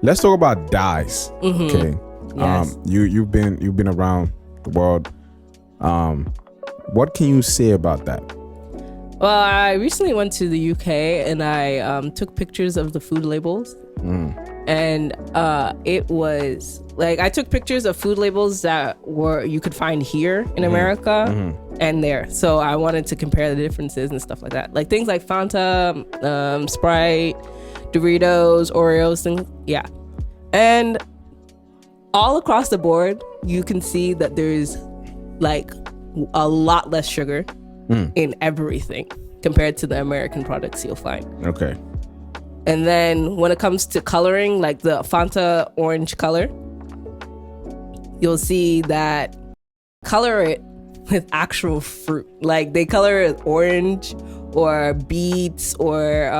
let's talk about dyes. Okay. Yes. You've been around the world. What can you say about that? Well, I recently went to the UK and I took pictures of the food labels. And it was like I took pictures of food labels that you could find here in America and there. So I wanted to compare the differences and stuff like that. Like things like Fanta, Sprite, Doritos, Oreos, things. Yeah. And all across the board, you can see that there's like a lot less sugar in everything compared to the American products you'll find. Okay. And then when it comes to coloring, like the Fanta orange color, you'll see that color it with actual fruit. Like they color it orange or beets or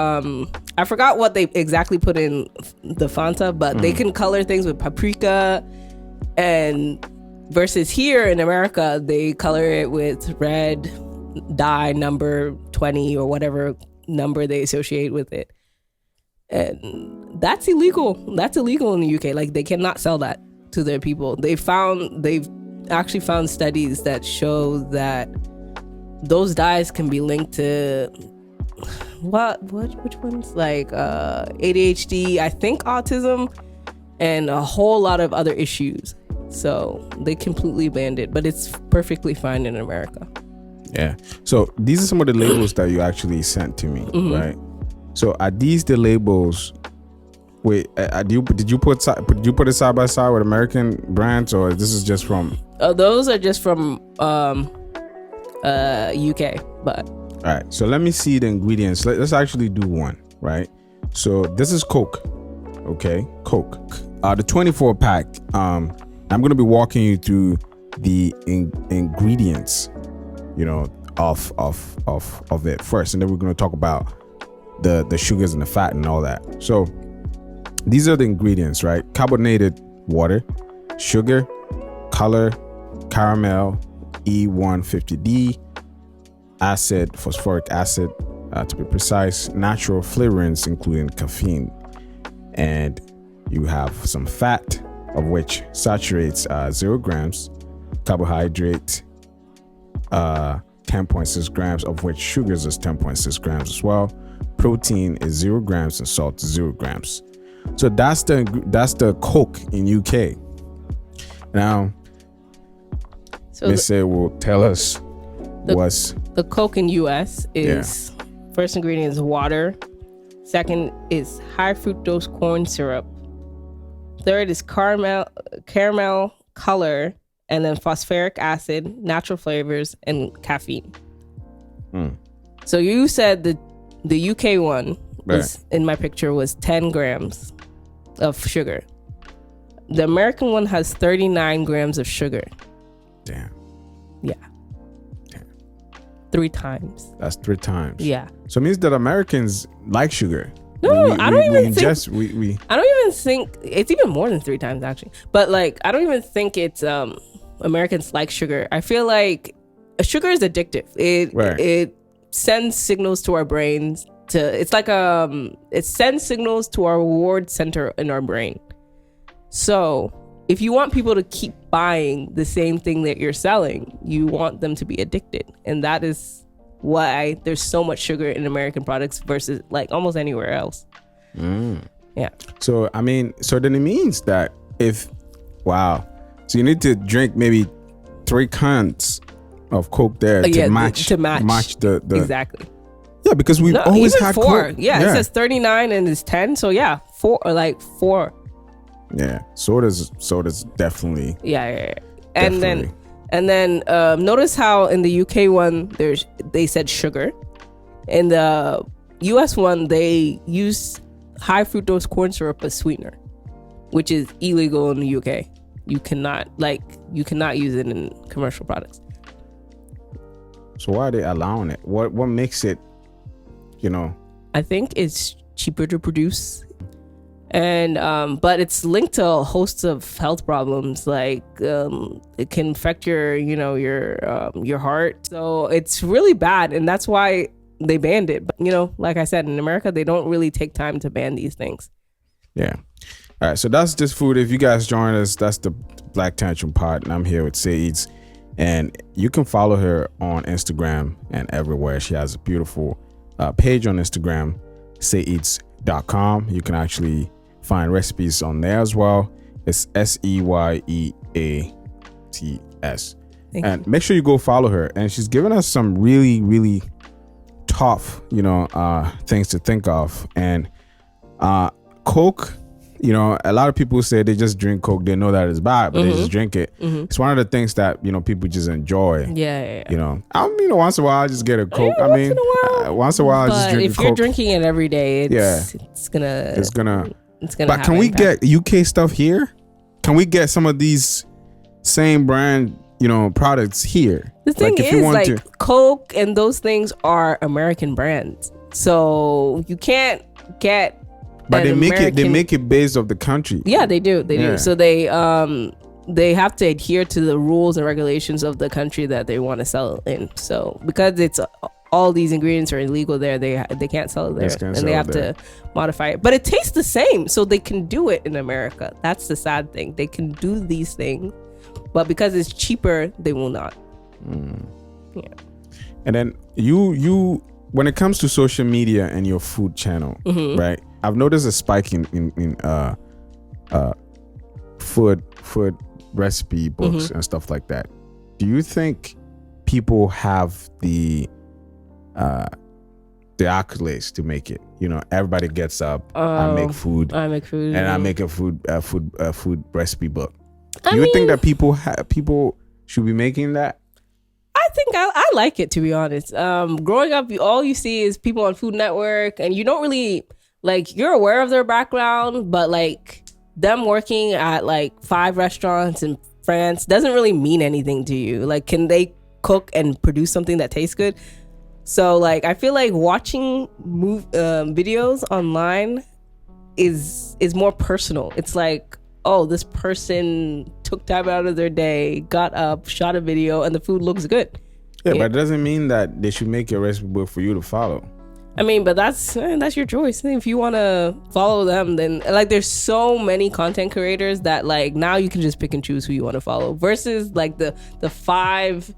I forgot what they exactly put in the Fanta, but they can color things with paprika. And versus here in America, they color it with red dye number 20 or whatever number they associate with it. And that's illegal. That's illegal in the UK. Like they cannot sell that to their people. They've actually found studies that show that those dyes can be linked to which ones? Like ADHD, I think autism, and a whole lot of other issues. So they completely banned it, but it's perfectly fine in America. Yeah. So these are some of the labels that you actually sent to me, right? So are these the labels? Wait, did you put it side by side with American brands, or this is just from? Those are just from UK, but. All right. So let me see the ingredients. Let's actually do one, right? So this is Coke, okay? Coke, the 24 pack. I'm gonna be walking you through the ingredients, of it first, and then we're gonna talk about the sugars and the fat and all that. So these are the ingredients, right? Carbonated water, sugar, color, caramel, E150D, acid, phosphoric acid, to be precise, natural flavorants including caffeine, and you have some fat, of which saturates 0 grams, carbohydrate 10.6 grams, of which sugars is 10.6 grams as well. Protein is 0 grams and salt is 0 grams. So that's the Coke in UK. Now, Mr. will tell us what's the Coke in US is first ingredient is water. Second is high fructose corn syrup. Third is caramel color, and then phosphoric acid, natural flavors, and caffeine. So you said the UK one was, in my picture, was 10 grams of sugar. The American one has 39 grams of sugar. Damn. Yeah. Damn. 3 times. That's 3 times. Yeah. So it means that Americans like sugar. No, I don't even think it's even more than 3 times actually. But like, I don't even think it's Americans like sugar. I feel like sugar is addictive. It sends signals to our brains it sends signals to our reward center in our brain. So if you want people to keep buying the same thing that you're selling, you want them to be addicted. And that is why there's so much sugar in American products versus like almost anywhere else. Yeah. So I mean, so then it means that so you need to drink maybe 3 cans of Coke there to match the exactly. Yeah, because we've always had 4. Coke. Yeah, it says 39 and it's 10. So yeah, 4 or like 4. Yeah, soda's definitely. Yeah. And then notice how in the UK one they said sugar. In the US one they use high fructose corn syrup as sweetener, which is illegal in the UK. You cannot use it in commercial products. So why are they allowing it? What makes it, I think it's cheaper to produce, and but it's linked to a host of health problems, like it can affect your heart. So it's really bad, and that's why they banned it. But like I said, in America they don't really take time to ban these things. Yeah. All right, so that's just food. If you guys join us, that's the Black Tantrum Pod, and I'm here with Say Eats. And you can follow her on Instagram and everywhere. She has a beautiful page on Instagram, sayeats.com. You can actually find recipes on there as well. It's SEYEATS. And make sure you go follow her. And she's given us some really, really tough, things to think of. And Coke, a lot of people say they just drink Coke. They know that it's bad, but they just drink it. It's one of the things that, people just enjoy. Yeah. Once in a while, I just get a Coke. Once in a while, I just drink a Coke. But if you're drinking it every day, it's gonna. But can we get UK stuff here? Can we get some of these same brand, products here? The thing is, Coke and those things are American brands, so you can't get. But they make it based off the country. Yeah, they do. They do. So they have to adhere to the rules and regulations of the country that they want to sell in. So because it's all these ingredients are illegal there, they can't sell it there, and they have to modify it. But it tastes the same, so they can do it in America. That's the sad thing. They can do these things, but because it's cheaper, they will not. Yeah. And then you when it comes to social media and your food channel, right? I've noticed a spike in food recipe books and stuff like that. Do you think people have the accolades to make it? Everybody gets up. I make food, and I make a food recipe book. Do you think that people should be making that? I think I like it, to be honest. Growing up, all you see is people on Food Network, and you don't really you're aware of their background, but them working at 5 restaurants in France doesn't really mean anything to you. Can they cook and produce something that tastes good? So I feel like watching videos online is more personal. It's this person took time out of their day, got up, shot a video, and the food looks good. Yeah, but it doesn't mean that they should make a recipe book for you to follow. But that's your choice. If you want to follow them, then there's so many content creators that now you can just pick and choose who you want to follow versus the 5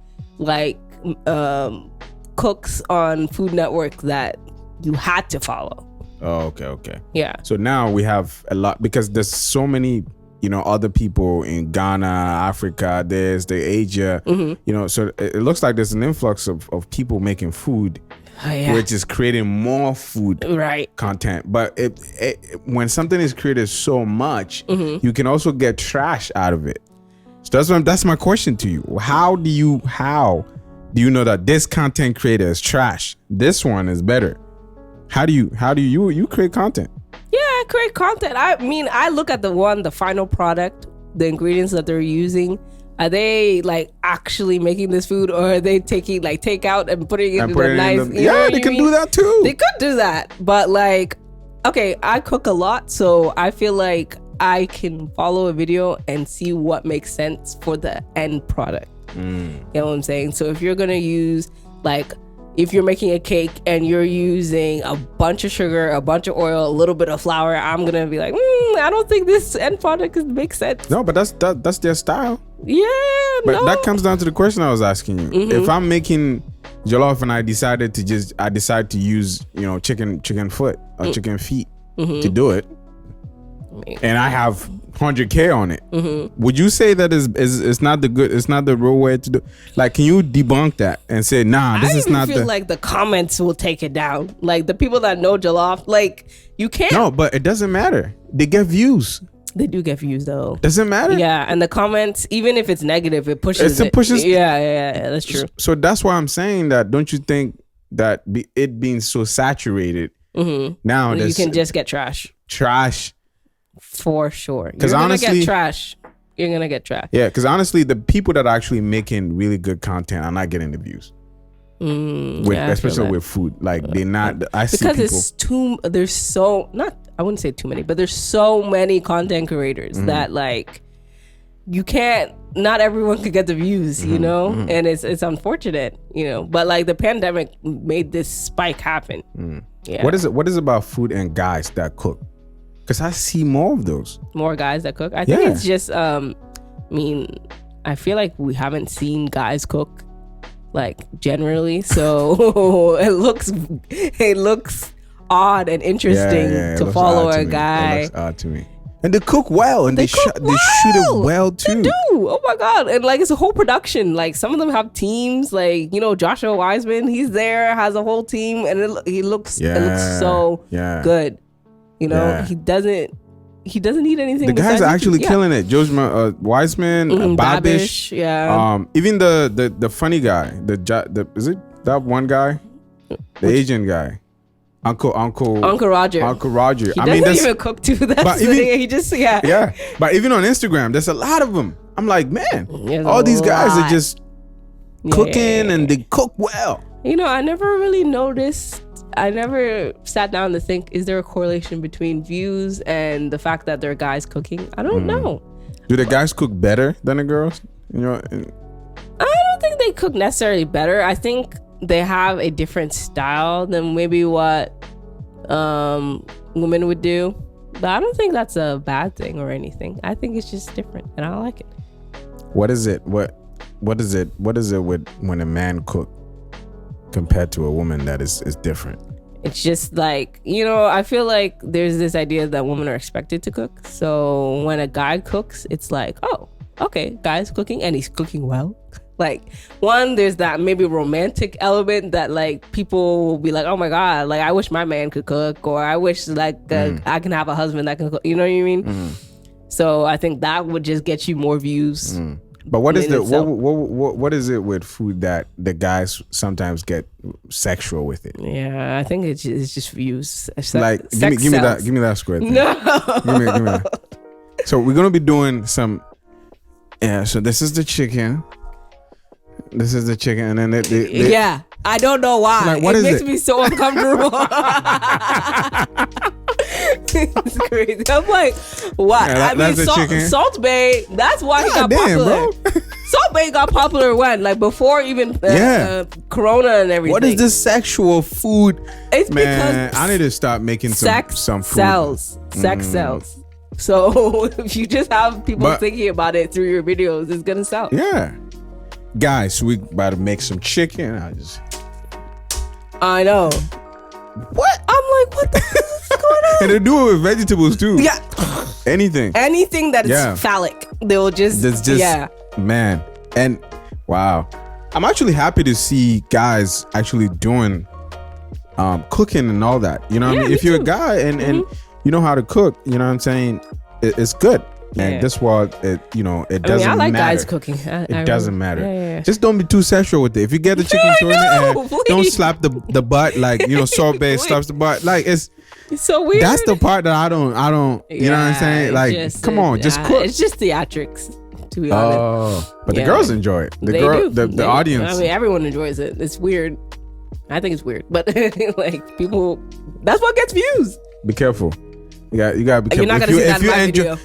cooks on Food Network that you had to follow. Oh, okay. Yeah. So now we have a lot because there's so many, other people in Ghana, Africa, there's the Asia, so it looks like there's an influx of people making food. Oh, yeah. Which is creating more food content. But when something is created so much, you can also get trash out of it. So that's my question to you. How do you know that this content creator is trash? This one is better. How do you create content? Yeah, I create content. I look at the final product, the ingredients that they're using. Are they actually making this food, or are they taking takeout and putting it in a nice? They can do that too. They could do that, but okay, I cook a lot, so I feel like I can follow a video and see what makes sense for the end product. You know what I'm saying? So if you're gonna use if you're making a cake and you're using a bunch of sugar, a bunch of oil, a little bit of flour, I'm gonna be I don't think this end product makes sense. No, but that's their style. Yeah, but that comes down to the question I was asking you. If I'm making jollof and I decide to use chicken foot or chicken feet to do it, and I have 100K on it, would you say that is not the real way to do? Can you debunk that and say, nah, this is not the? I feel like the comments will take it down. The people that know jollof, you can't. No, but it doesn't matter. They get views. They do get views though. Doesn't matter. Yeah, and the comments, even if it's negative, it pushes. It pushes. Yeah, that's true. So that's why I'm saying that. Don't you think that it being so saturated now, you can just get trash. For sure. Because honestly, you're gonna get trash. Yeah, because honestly, the people that are actually making really good content are not getting the views. Especially with food, they're not. I see people because there's so not. I wouldn't say too many, but there's so many content creators that you can't. Not everyone could get the views, and it's unfortunate, But the pandemic made this spike happen. Yeah. What is it about food and guys that cook? Because I see more of those. More guys that cook. I think it's just I feel like we haven't seen guys cook like generally, so it looks odd and interesting to follow a guy. It looks odd to me. And they cook well, and they shoot it well too. They do. Oh my god! And like it's a whole production. Like some of them have teams. Like Joshua Wiseman, he's there, has a whole team, and it looks so good. He doesn't need anything. The guys are actually killing it. Joshua Wiseman, Babish, even the funny guy. Is it that one guy, the Asian guy? Uncle Roger. He doesn't even cook too. That's he just But even on Instagram, there's a lot of them. I'm like, man, all these guys are just cooking and they cook well. I never really noticed. I never sat down to think: is there a correlation between views and the fact that there are guys cooking? I don't know. Do the guys cook better than the girls? I don't think they cook necessarily better. I think they have a different style than maybe what women would do, but I don't think that's a bad thing or anything. I think it's just different, and I like it. What is it? What is it with when a man cook compared to a woman that is different? It's just like I feel like there's this idea that women are expected to cook. So when a guy cooks, it's like, oh, okay, guy's cooking and he's cooking well. Like, one, there's that maybe romantic element that like people will be like, oh my god, like I wish my man could cook, or I wish like I can have a husband that can cook. You know what I mean? Mm-hmm. So I think that would just get you more views. But what is what is it with food that the guys sometimes get sexual with it? Yeah, I think it's just views. Like give me that square thing. No, give me that. So we're gonna be doing some. Yeah. So this is the chicken. This is the chicken, and then yeah, I don't know why. Like, what it is makes me so uncomfortable. It's crazy. I'm like, what? Yeah, Salt Bay. That's why he got popular. Salt Bay got popular when, like, before even Corona and everything. What is this sexual food? It's because I need to stop making some food. Sex sells. So if you just have people thinking about it through your videos, it's gonna sell. Yeah. Guys, we about to make some chicken. I know. What? I'm like, what the hell is going on? And they do it with vegetables too. Yeah. Anything that is phallic. They'll just man. And wow. I'm actually happy to see guys actually doing cooking and all that. You know what I mean? If you're a guy and you know how to cook, you know what I'm saying? It's good. And this world, it doesn't matter. I like guys cooking. It doesn't matter. Yeah. Just don't be too sexual with it. If you get the chicken through it, don't slap the butt like Salt Bay slaps the butt. Like it's so weird. That's the part that I don't. You know what I'm saying? Like, come on, just cook. It's just theatrics, to be honest. But the girls enjoy it. The audience. I mean, everyone enjoys it. It's weird. I think it's weird, but like people, that's what gets views. Be careful. You gotta be careful. You're not gonna see that in my video.